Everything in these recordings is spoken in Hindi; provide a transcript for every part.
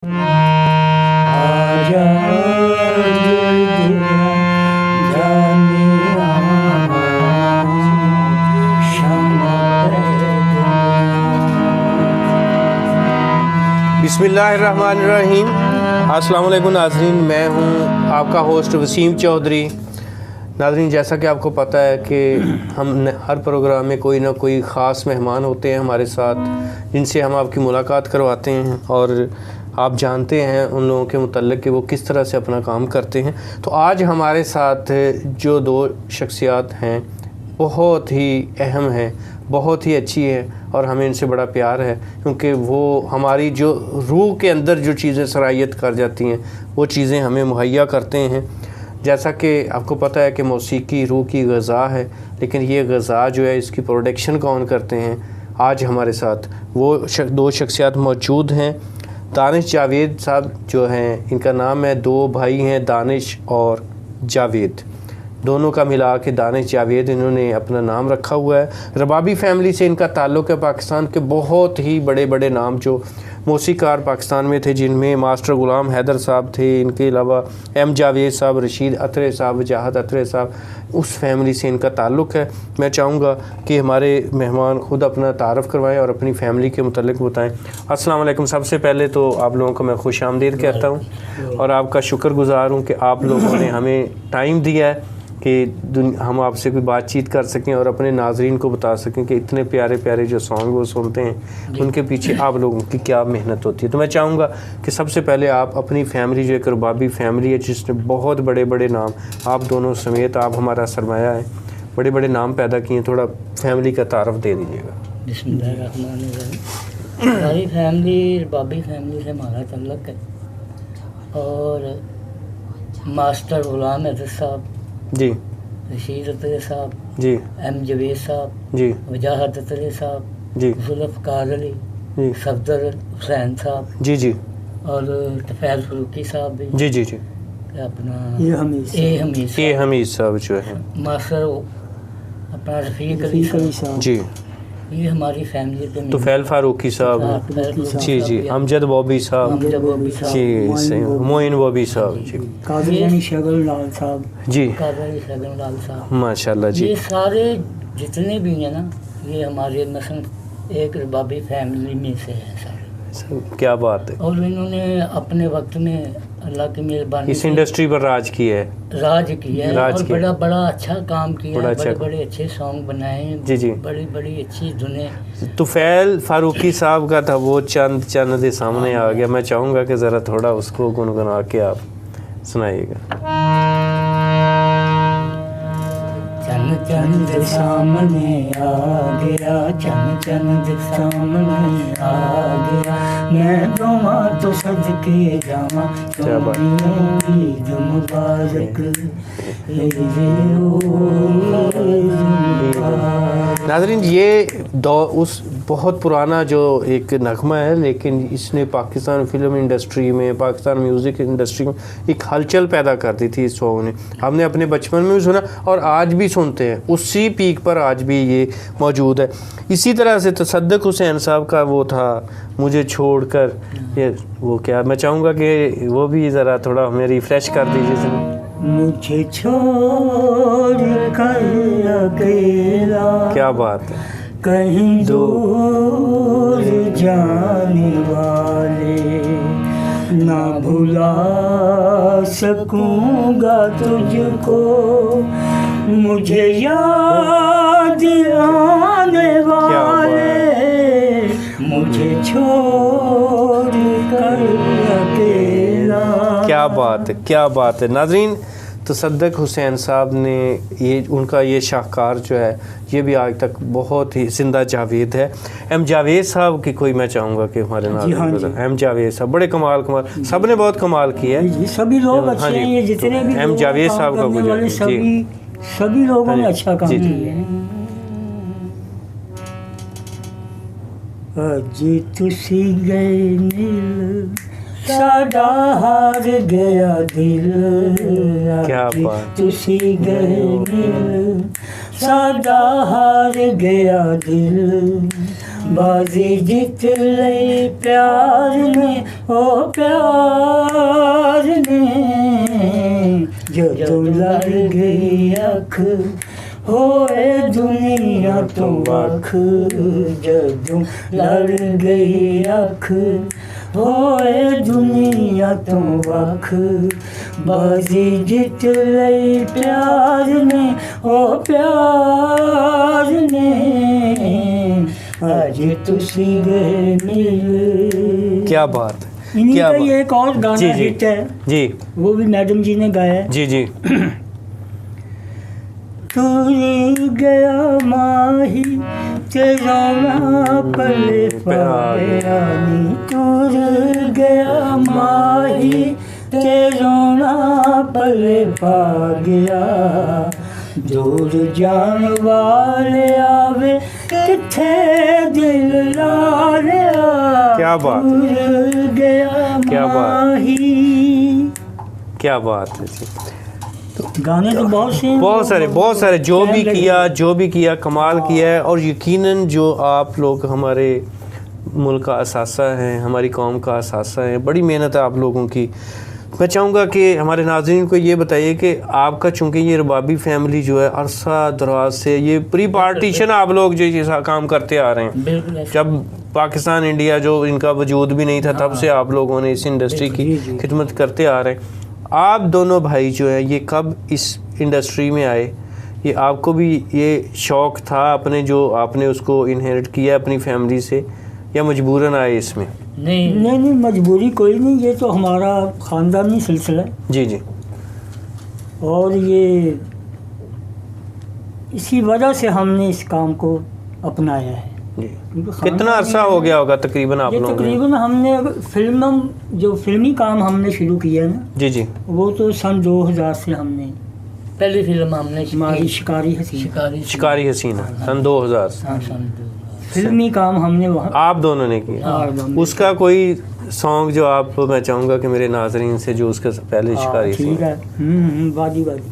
बिस्मिल्लाहिर्रहमानिर्रहीम। अस्सलाम वालेकुम नाज़रीन, मैं हूं आपका होस्ट वसीम चौधरी। नाज़रीन, जैसा कि आपको पता है कि हम हर प्रोग्राम में कोई ना कोई ख़ास मेहमान होते हैं हमारे साथ, जिनसे हम आपकी मुलाकात करवाते हैं और आप जानते हैं उन लोगों के मुतल्लिक़ कि वो किस तरह से अपना काम करते हैं। तो आज हमारे साथ जो दो शख्सियात हैं बहुत ही अहम है, बहुत ही अच्छी है और हमें इनसे बड़ा प्यार है, क्योंकि वो हमारी जो रूह के अंदर जो चीज़ें सराहियत कर जाती हैं वो चीज़ें हमें मुहैया करते हैं। जैसा कि आपको पता है कि मौसीकी रूह की ग़िज़ा है, लेकिन ये ग़िज़ा जो है इसकी प्रोडक्शन कौन करते हैं। आज हमारे साथ वो दो शख्सियात मौजूद हैं। दानिश जावेद साहब जो हैं, इनका नाम है, दो भाई हैं दानिश और जावेद, दोनों का मिला के दानिश जावेद इन्होंने अपना नाम रखा हुआ है। रबाबी फैमिली से इनका ताल्लुक़ है। पाकिस्तान के बहुत ही बड़े बड़े नाम जो मौसीकार पाकिस्तान में थे, जिनमें मास्टर ग़ुलाम हैदर साहब थे, इनके अलावा एम जावेद साहब, रशीद अतरे साहब, वजाहत अतरे साहब, उस फैमिली से इनका ताल्लुक़ है। मैं चाहूँगा कि हमारे मेहमान ख़ुद अपना तारफ़ करवाएं और अपनी फ़ैमिली के मुतल्लिक़ बताएं। अस्सलाम वालेकुम। सबसे पहले तो आप लोगों को मैं खुश आमदीद कहता हूँ और आपका शुक्रगुज़ार हूँ कि आप लोगों ने हमें टाइम दिया है कि हम आपसे कोई बातचीत कर सकें और अपने नाज़रीन को बता सकें कि इतने प्यारे प्यारे जो सॉन्ग वो सुनते हैं उनके पीछे आप लोगों की क्या मेहनत होती है। तो मैं चाहूँगा कि सबसे पहले आप अपनी फैमिली, जो एक रबाबी फैमिली है जिसने बहुत बड़े बड़े नाम, आप दोनों समेत, आप हमारा सरमाया है, बड़े बड़े नाम पैदा किए, थोड़ा फैमिली का तारफ़ दे दीजिएगा। हमारी फैमिली रबाबी फैमिली से हमारा तल्लुक़ है और मास्टर ग़ुलाम हैदर साहब जी, रशीद अतरे साहब जी, एम जावेद साहब जी, वजाहत अतरे साहब जी, जुल्फ़कार अली जी, सफदर हुसैन साहब जी जी, और तफैल फ़रूकी साहब भी जी जी जी, अपना ए हमीद साहब जो है, मास्टर अपना रफ़ीक अली साहब जी, ये हमारी फैमिली के तुफैल फ़ारूकी साहब जी जी, अमजद बॉबी साहब जी, मोइन बॉबी साहब जी, कादरी शगन लाल साहब जी, कादरी शगन लाल साहब माशाल्लाह जी। ये सारे जितने भी हैं ना, ये हमारे मसलन एक रबाबी फैमिली में से हैं सारे। क्या बात है। और इन्होंने अपने वक्त में अल्लाह की मेहरबानी इस इंडस्ट्री पर राज किया है और बड़ा बड़ा अच्छा काम किया है, बड़े बड़े अच्छे सॉन्ग बनाए जी जी, बड़ी बड़ी अच्छी धुनें। तुफैल फ़ारूकी साहब का था वो चंद चंद सामने आ गया, मैं चाहूँगा कि ज़रा थोड़ा उसको गुनगुना के आप सुनाइएगा। चंद चंद सामने आ गया, चंद चंद सामने आ गया, मैं दुआ तो सदके जावा, ईद मुबारक। नाज़रीन, ये उस बहुत पुराना जो एक नगमा है, लेकिन इसने पाकिस्तान फिल्म इंडस्ट्री में, पाकिस्तान म्यूज़िक इंडस्ट्री में एक हलचल पैदा कर दी थी इस सॉन्ग ने। हमने अपने बचपन में भी सुना और आज भी सुनते हैं, उसी पीक पर आज भी ये मौजूद है। इसी तरह से तसद्दुक़ हुसैन साहब का वो था मुझे छोड़कर, ये वो क्या, मैं चाहूँगा कि वो भी ज़रा थोड़ा हमें रिफ़्रेश कर दीजिए। मुझे छोड़ कर अकेला, क्या बात है, कहीं दूर जाने वाले, ना भुला सकूँगा तुझको, मुझे याद आने वाले, मुझे छोड़ कर अकेला। क्या बात है, क्या बात है। नाज़रीन, तसद्दुक़ हुसैन साहब ने ये उनका ये शाहकार जो है ये भी आज तक बहुत ही जिंदा जावेद है। एम जावेद साहब की कोई मैं चाहूँगा कि हमारे नाम एम जावेद साहब बड़े कमाल सब ने बहुत कमाल किया है, सभी लोग अच्छे हैं, ये जितने भी एम जावेद साहब का कुछ सभी लोगों ने अच्छा काम किया है। अजी तुसी गए नील साडा हार गया दिल, क्या बात, तुसी गए नील साडा हार गया दिल, बाजी जीत लई प्यार ने, ओ प्यार ने, जदों लड़ गई अख होए दुनिया तो वख, जदों लड़ गई अख होए दुनिया तो वख, बाजी जित लई प्यार ने, ओ प्यार ने, आज तुसी गए मिल। क्या बात है, इन्हीं क्या का बात। ये एक और गाना जी, जी, हिट है, जी वो भी मैडम जी ने गाया है। जी जी। तुर गया माही तेरा पले पाया नी, तुर गया माही तेरा पले पा गया, दूर जान वाले आवे किथे दिल ला लिया, क्या बात है। तुर गया क्या बात। माही। क्या बात है जी। गाने तो बहुत से हैं, बहुत सारे जो भी टाइम किया, जो भी किया कमाल किया है। और यकीनन जो आप लोग हमारे मुल्क का असासा हैं, हमारी कौम का असासा हैं, बड़ी मेहनत है आप लोगों की। मैं चाहूँगा कि हमारे नाज़रीन को ये बताइए कि आपका चूँकि ये रबाबी फैमिली जो है अरसा दराज से ये प्री पार्टीशन आप लोग जो ये काम करते आ रहे हैं, बिल्कुल ऐसे। जब पाकिस्तान इंडिया जो इनका वजूद भी नहीं था तब से आप लोगों ने इस इंडस्ट्री की जी, जी। खिदमत करते आ रहे हैं। आप दोनों भाई जो है ये कब इस इंडस्ट्री में आए? ये आपको भी ये शौक़ था अपने, जो आपने उसको इनहेरिट किया अपनी फैमिली से, या मजबूरन आए इसमें? नहीं, मजबूरी कोई नहीं, ये तो हमारा ख़ानदानी सिलसिला है। जी जी। और ये इसी वजह से हमने इस काम को अपनाया है। जी। क्योंकि खानदानी कितना अरसा हो गया होगा तकरीबन आप ये लोगों ने? तकरीबन हमने जो फिल्मी काम हमने शुरू किया ना, जी जी। वो तो सन 2000 से हमने पहली फिल्म हमने हमारी शिकारी हसीना, शिकारी हसीना सन 2000 हाँ, सन 2000। फिल्मी काम हमने वहाँ आप दोनों ने किया। उसका कोई सॉन्ग जो आप, मैं चाहूँगा कि मेरे नाजरीन से जो उसके पहले शिकारी ठीक हसीना। है। वादी वादी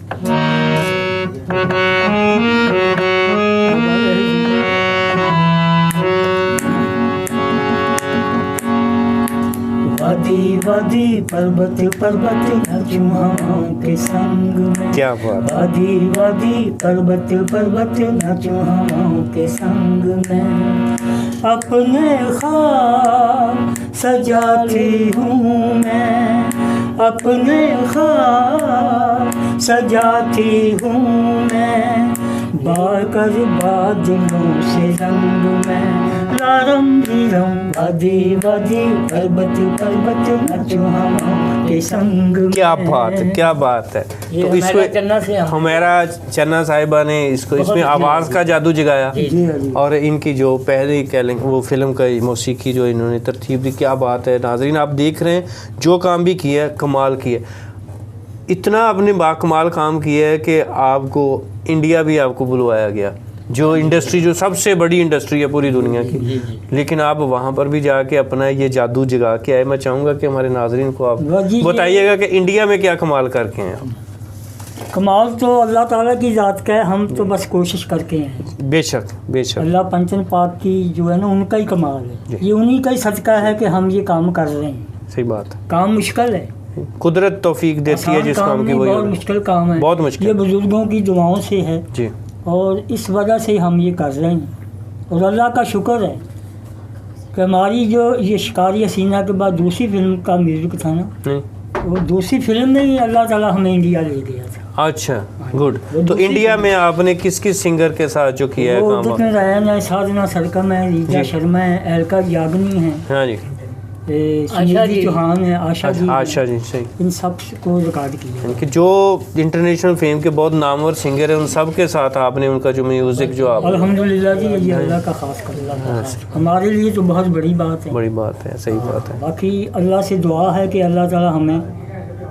वादी पर्वत पर्वत नाचूं हवाओं के संग में, क्या बात। वादी वादी पर्वत पर्वत नाचूं हवाओं के संग में, अपने ख्वाब सजाती हूँ मैं, अपने ख्वाब सजाती हूँ मैं, बाकर बादलों से रंग में, लारम वीरम वादी वादी पर्वत पर्वत नाचूं हवाओं के संग में। क्या बात है, क्या बात है। ये तो हमारा चन्ना से हम- हमारा चन्ना साहिबा ने इसको, इसमें आवाज़ का जादू जगाया। जी, जी हाँ जी। और इनकी जो पहली वो फिल्म का मौसीकी जो इन्होंने तरतीब दी, क्या बात है। नाज़रीन आप देख रहे हैं जो काम भी किया है, कमाल किया है। इतना आपने बाकमाल काम किया है कि आपको इंडिया भी आपको बुलवाया गया, जो इंडस्ट्री जो सबसे बड़ी इंडस्ट्री है पूरी दुनिया की, लेकिन आप वहाँ पर भी जाके अपना ये जादू जगा के आए। मैं चाहूँगा कि हमारे नाजरीन को आप जी, बताइएगा कि इंडिया में क्या कमाल करके हैं आप। कमाल तो अल्लाह ताला की ज़ात का है, हम तो बस कोशिश करके हैं। बेशक बेशक। अल्लाह पंचन पाक की जो है ना, उनका ही कमाल है, ये उन्हीं का ही सदका है कि हम ये काम कर रहे हैं। सही बात है। काम मुश्किल है, कुदरत तौफीक देती है आसान जिस काम काम की नहीं, वही बहुत होती है। मुश्किल काम है, बहुत मुश्किल। ये बुजुर्गों की दुआओं से है जी। और इस वजह से हम ये कर रहे हैं। और अल्लाह का शुक्र है कि हमारी जो ये शिकारी हसीना के बाद दूसरी फिल्म का म्यूज़िक था ना, नहीं वो दूसरी फिल्म में ही अल्लाह ताला हमें इंडिया ले गया था। अच्छा, गुड। वो तो दूसरी इंडिया में आपने किस किस सिंगर के साथ जो किया है वो काम? जितने रैन है, साधना सरकम है, रीजा जी। शर्मा है, अलका याग्नी है, हाँ जी। सुनील जी। चौहान है, आशा जी है, आशा जी, सही। इन सब को रिकॉर्ड किया। यानी कि जो इंटरनेशनल फेम के बहुत नामवर सिंगर हैं उन सब के साथ आपने उनका जो म्यूज़िक जो आप, अल्हम्दुलिल्लाह जी, ये अल्लाह का खास कर हमारे लिए तो बहुत बड़ी बात है। बड़ी बात है, सही बात है। बाकी अल्लाह से दुआ है कि अल्लाह ताला हमें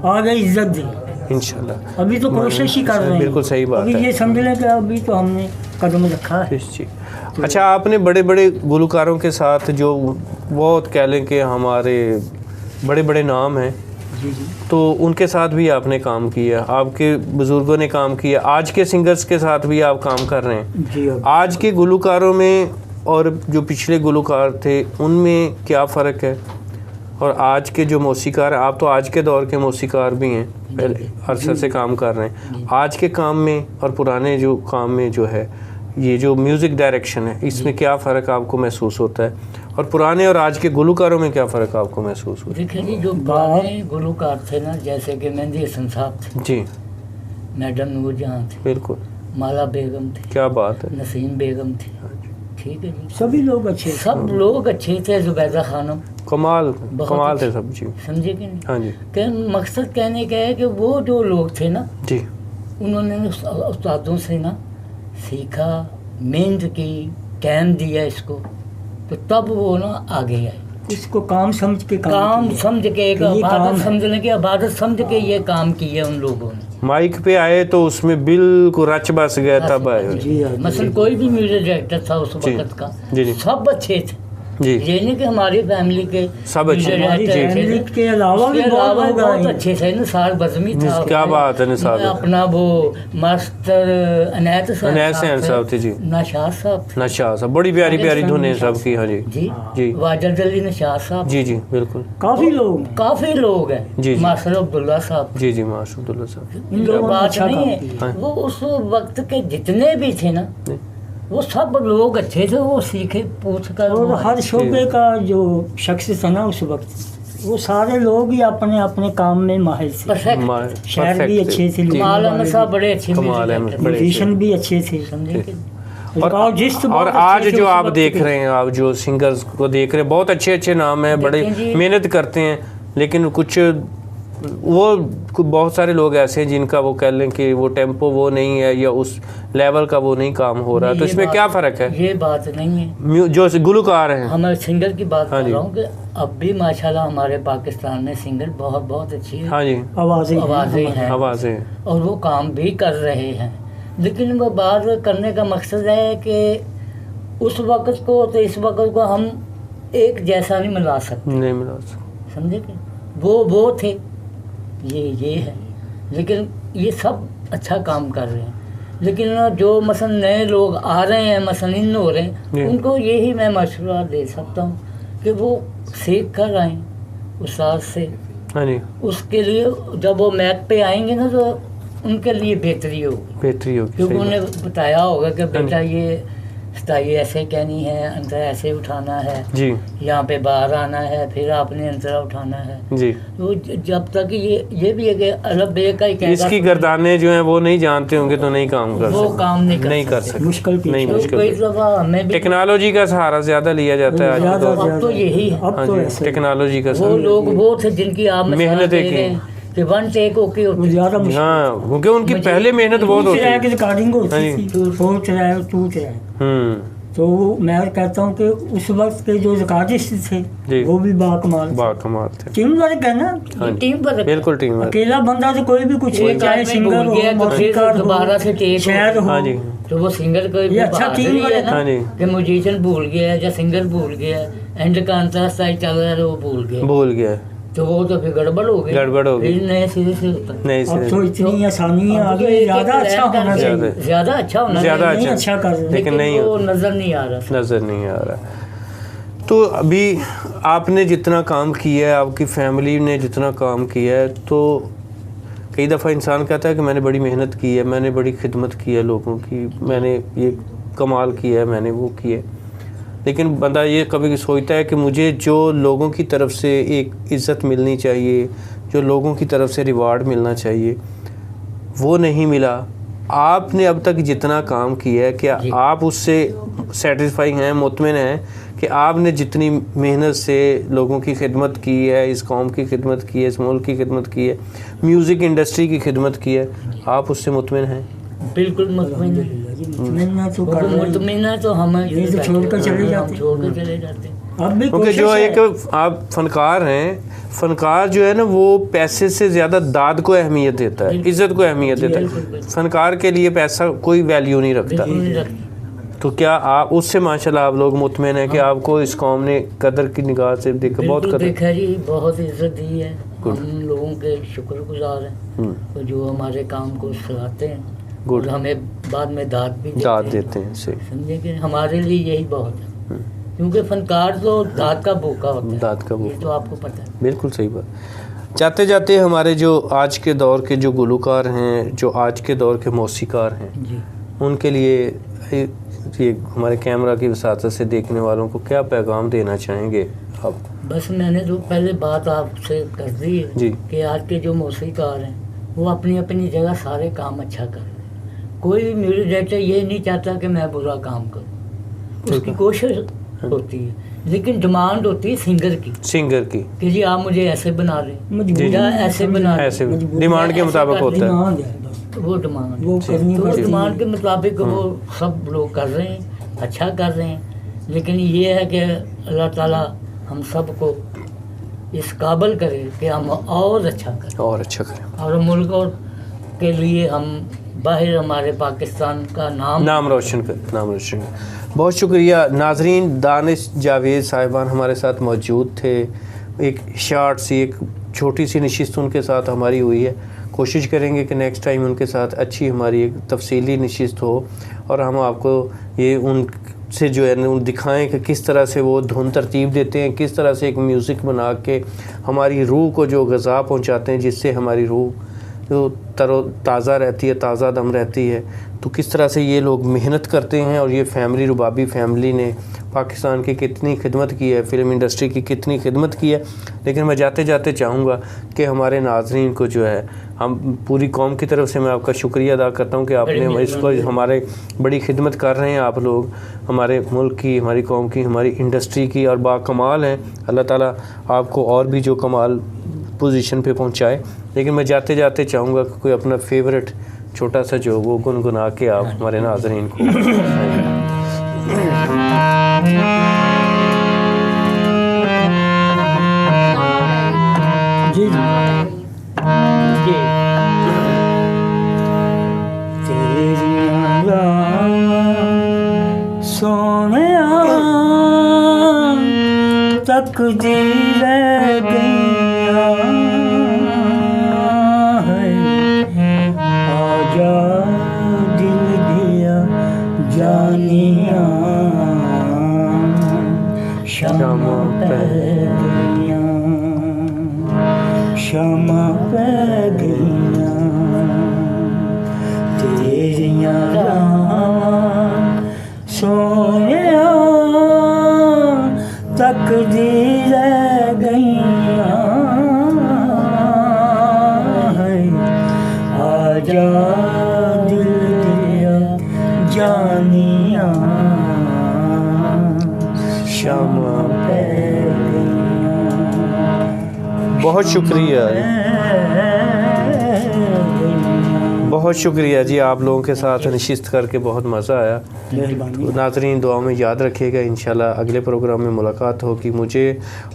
आगे इज्जत दे। इंशाल्लाह। अभी तो कोशिश ही कर रहे हैं, बिल्कुल सही बात अभी है। ये समझ लें कि अभी तो हमने कदम रखा है। जी। अच्छा, आपने बड़े बड़े गुलकारों के साथ जो बहुत कह लें कि हमारे बड़े बड़े नाम हैं, जी जी। तो उनके साथ भी आपने काम किया, आपके बुज़ुर्गों ने काम किया, आज के सिंगर्स के साथ भी आप काम कर रहे हैं। जी अब आज के गुलकारों में और जो पिछले गुलकार थे उनमें क्या फ़र्क है, और आज के जो मौसीकार हैं, आप तो आज के दौर के मौसीकार भी हैं, पहले अरसा से काम कर रहे हैं, आज के काम में और पुराने जो काम में जो है ये जो म्यूज़िक डायरेक्शन है इसमें क्या फ़र्क आपको महसूस होता है, और पुराने और आज के गुलकारों में क्या फ़र्क आपको महसूस होता है? देखिए जी, जो पुराने गुलकार थे ना, जैसे कि मेहंदी हसन साहब थे जी, मैडम नूरजहां थी, बिल्कुल, माला बेगम थी, क्या बात है, नसीम बेगम थी, ठीक है जी, सभी लोग अच्छे सब लोग अच्छे थे, जुबैदा खानम कमाल बहुत थे सब। जी, समझे कि नहीं? हाँ जी, कि मकसद कहने का है कि वो जो लोग थे ना, जी, उन्होंने उस्तादों से ना सीखा, मेहनत की, टाइम दिया इसको, तो तब वो ना आगे आए, इसको काम समझ के काम किया। समझ के, एक ये काम इबादत है। समझने की, इबादत समझ के ये काम किया उन लोगों ने। माइक पे आए तो उसमें बिल्कुल रच बस गया तब आए। जी हाँ, मसलन कोई भी म्यूजिक डायरेक्टर था उस जी, वक्त का, जी, जी। सब अच्छे थे, जी, ये नहीं कि हमारी फैमिली के सब अच्छे, म्यूजिक हमारी डायरेक्टर थे, फैमिली के अलावा भी उसके बहुत अलावा लोग बहुत आए। अच्छे थे। निसार बज़मी था, क्या बात है, निसार। अपना वो मास्टर अनैत साहब थे जी, नशाद साहब थे। नशा साहब, बड़ी प्यारी प्यारी धुनें सब की। हाँ जी, जी जी, वाजिद अली नशाद साहब, जी, जी, बिल्कुल, काफी लोग हैं। काफी लोग हैं, जी, जी। मास्टर अब्दुल्ला साहब, जी, जी, माशाअल्लाह साहब, इन जो लोगों ने बात अच्छा नहीं काम है, किया। हाँ। वो उस वक्त के जितने भी थे ना, जी। वो सब लोग अच्छे थे, वो सीखे पूछ कर और वो हर आए। शोबे का जो शख्स था ना उस वक्त, वो सारे लोग ही अपने अपने काम में माहिर थे। परफेक्ट। शायर भी अच्छे थे, जी, कमाल अहमद साहब बड़े अच्छे कमाल अहमद, म्यूजिक बड़े म्यूजिशियन भी अच्छे थे। समझे कि और आज जो आप देख रहे हैं, आप जो सिंगर्स को देख रहे हैं, बहुत अच्छे अच्छे नाम हैं, बड़े देखें जी। मेहनत करते हैं, लेकिन कुछ बहुत सारे लोग ऐसे हैं जिनका वो कह लें कि वो टेम्पो वो नहीं है या उस लेवल का वो नहीं काम हो रहा है, तो ये इसमें बात- क्या फ़र्क है? ये बात नहीं है, जो गुलकार हैं, हमारे सिंगर की बात हाँ कर जी। रहा हूँ कि अब भी माशाल्लाह हमारे पाकिस्तान में सिंगर बहुत बहुत अच्छी हाँ जी, आवाजें आवाज़ें हैं आवाज़ें, और वो काम भी कर रहे हैं, लेकिन वो बात करने का मकसद है कि उस वक्त को तो इस वक्त को हम एक जैसा नहीं मिला सकते, नहीं मिला। समझे कि वो थे, ये है, लेकिन ये सब अच्छा काम कर रहे हैं, लेकिन ना जो मसलन नए लोग आ रहे हैं, मसलन इन हो रहे जी। हैं, उनको यही मैं मशवरा दे सकता हूँ कि वो सीख कर आएँ उस्ताद से, हाँ जी, उसके लिए जब वो मैक पे आएंगे ना तो उनके लिए बेहतरी होगी, बेहतरी होगी, क्योंकि सही उन्हें बताया होगा कि बेटा जी। ये स्टाई ऐसे कहनी है, अंतरा ऐसे उठाना है, जी, यहाँ पे बाहर आना है, फिर आपने अंतरा उठाना है। जी। तो जब तक ये भी है कि अरब बे का ही कहना, इसकी गर्दानें जो हैं वो नहीं जानते होंगे तो नहीं काम कर वो सकते, काम नहीं कर सकते। मुश्किल की नहीं, तो मुश्किल कई है। दफ़ा हमें भी टेक्नोलॉजी का सहारा ज़्यादा लिया जाता है आज के ज्यादा दौर में। अब तो यही है। अब हाँ तो जी, ऐसे टेक्नोलॉजी का वो सहारा। लोग वो थे जिनकी आप मिसाल मेहनत दे एक रहे ही। हैं कि वन टेक ओके वो होती ज्यादा मुश्किल। हाँ, क्योंकि उनकी पहले मेहनत बहुत होती है। की रिकॉर्डिंग हाँ होती जी। थी, सोच रहा है टूट रहा है। तो मैं कहता हूँ कि उस वक्त के जो रिकॉर्डिस्ट जी। थे वो भी बाकमाल थे। बाकमाल थे, टीम वर्क है ना, हाँ जी, टीम पर बिल्कुल टीम वर्क। अकेला बंदा तो कोई भी कुछ एक चाहे आदमी सिंगर भूल गया हो, तो फिर मौसीकार दोबारा से हो, टेक शायर हो। हाँ जी, तो वो सिंगर को ये अच्छा बहादुरी टीम वर्क है है। ना हाँ जी, कि म्यूजिशियन भूल गया या सिंगर भूल गया, एंड का अंतरा स्टाइल चल रहा है तो वो भूल गया, भूल गया, तो वो तो फिर गड़बड़ हो गई, गड़बड़ हो गई। फिर नए सिरे से होता है। नहीं अब से तो इतनी आसानी है, अब तो आगे एक-एक ज्यादा अच्छा लाइन होना करके चाहिए। ज्यादा अच्छा होना ज़्यादा चाहिए, नहीं अच्छा, अच्छा कर रहे। लेकिन नहीं वो होता। नजर नहीं आ रहा। नज़र नहीं आ रहा। तो अभी आपने जितना काम किया है, आपकी फैमिली ने जितना काम किया है, तो कई दफ़ा इंसान कहता है कि मैंने बड़ी मेहनत की है, मैंने बड़ी खिदमत की है लोगों की, मैंने ये कमाल किया है, मैंने वो किया है, लेकिन बंदा ये कभी सोचता है कि मुझे जो लोगों की तरफ से एक इज़्ज़त मिलनी चाहिए, जो लोगों की तरफ से रिवार्ड मिलना चाहिए, वो नहीं मिला। आपने अब तक जितना काम किया है, क्या आप उससे सेटिस्फाई हैं, मुतमिन हैं कि आपने जितनी मेहनत से लोगों की खिदमत की है, इस कौम की खिदमत की है, इस मुल्क की खिदमत की है, म्यूज़िक इंडस्ट्री की खिदमत की है, आप उससे मुतमिन हैं? बिल्कुल मुतमिन है। मुतमिन तो कर रहे हैं। मुतमिन है तो हम ये तो छोड़कर चले जाते हैं। छोड़कर चले जाते हैं। अब भी क्योंकि कोशिश जो है। एक आप फनकार हैं, फनकार जो है ना वो पैसे से ज़्यादा दाद को अहमियत देता है, इज़्ज़त को अहमियत देता है। फनकार के लिए पैसा कोई वैल्यू नहीं रखता। बिल्कुल नहीं रखते। तो क्या आप उससे माशाल्लाह आप लोग मुतमिन हैं कि आपको इस कौम ने कदर की निगाह से देखा, बहुत बिल्कुल कदर? देखा जी, बहुत इज्जत दी है, हम लोगों के शुक्रगुजार हैं तो जो हमारे काम को सराहते हैं गुड, और हमें बाद में दाद भी दाद देते हैं, सही। समझे कि हमारे लिए यही बहुत है। क्योंकि फनकार तो दाद का भूखा होता है, दाद का भूखा, ये तो आपको पता है। बिल्कुल सही बात। जाते जाते हमारे जो आज के दौर के जो गुलकार हैं, जो आज के दौर के मौसीकार हैं, जी उनके लिए ये हमारे कैमरा की वसातत से देखने वालों को क्या पैगाम देना चाहेंगे आप? बस मैंने तो पहले बात आपसे कर दी है जी। कि आज के जो मौसीकार हैं वो अपनी अपनी जगह सारे काम अच्छा कर रहे हैं। कोई भी म्यूजिक डायरेक्टर ये नहीं चाहता कि मैं बुरा काम करूं, उसकी कोशिश होती है, लेकिन डिमांड होती है सिंगर की कि जी आप मुझे ऐसे बना रहे या ऐसे बना रहे, ऐसे डिमांड के मुताबिक होता है, डिमांड है, वो डिमांड वो करनी तो पड़ती है। डिमांड के मुताबिक वो सब लोग कर रहे हैं, अच्छा कर रहे हैं। लेकिन ये है कि अल्लाह ताला हम सबको इस काबिल करे कि हम और अच्छा करें, और मुल्क और के लिए हम बाहर हमारे पाकिस्तान का नाम रोशन कर। बहुत शुक्रिया नाजरीन। दानिश जावेद साहिबान हमारे साथ मौजूद थे। एक शॉर्ट सी एक छोटी सी नशिस्त उनके साथ हमारी हुई है। कोशिश करेंगे कि नेक्स्ट टाइम उनके साथ अच्छी हमारी एक तफसीली नशिस्त हो और हम आपको ये उनसे जो है न दिखाएं कि किस तरह से वो धुन तरतीब देते हैं, किस तरह से एक म्यूज़िक बना के हमारी रूह को जो ग़ज़ा पहुंचाते हैं, जिससे हमारी रूह जो ताज़ा रहती है, ताज़ा दम रहती है। तो किस तरह से ये लोग मेहनत करते हैं और ये फैमिली, रुबाबी फैमिली ने पाकिस्तान की कितनी खिदमत की है, फ़िल्म इंडस्ट्री की कितनी खिदमत की है। लेकिन मैं जाते जाते चाहूँगा कि हमारे नाज़रीन को जो है, हम पूरी कौम की तरफ से मैं आपका शुक्रिया अदा करता हूँ कि आपने इसको हमारे बड़ी खिदमत कर रहे हैं आप लोग, हमारे मुल्क की, हमारी कौम की, हमारी इंडस्ट्री की, और बाकमाल हैं। अल्लाह ताला आपको और भी जो कमाल पोजीशन पे पहुँचाए। लेकिन मैं जाते जाते चाहूँगा कि कोई अपना फेवरेट छोटा सा जो वो गुनगुना के आप हमारे नाज़रीन को जी जी सोने तकदीर गैया आजा दिल दिया जानिया शमा पे गैया शमा पे गैया तेरियां राह सोनिया तकदीर गैया आजा दिल दिया जानिया शमा पे बहुत शुक्रिया, बहुत शुक्रिया जी। आप लोगों के साथ नशिस्त करके बहुत मज़ा आया। मेहरबानी। नाज़रीन दुआ में याद रखिएगा। इंशाल्लाह अगले प्रोग्राम में मुलाकात होगी। मुझे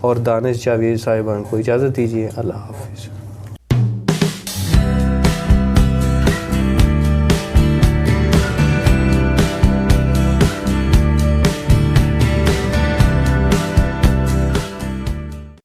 और दानिश जावेद साहिबान को इजाज़त दीजिए। अल्लाह हाफ़िज़।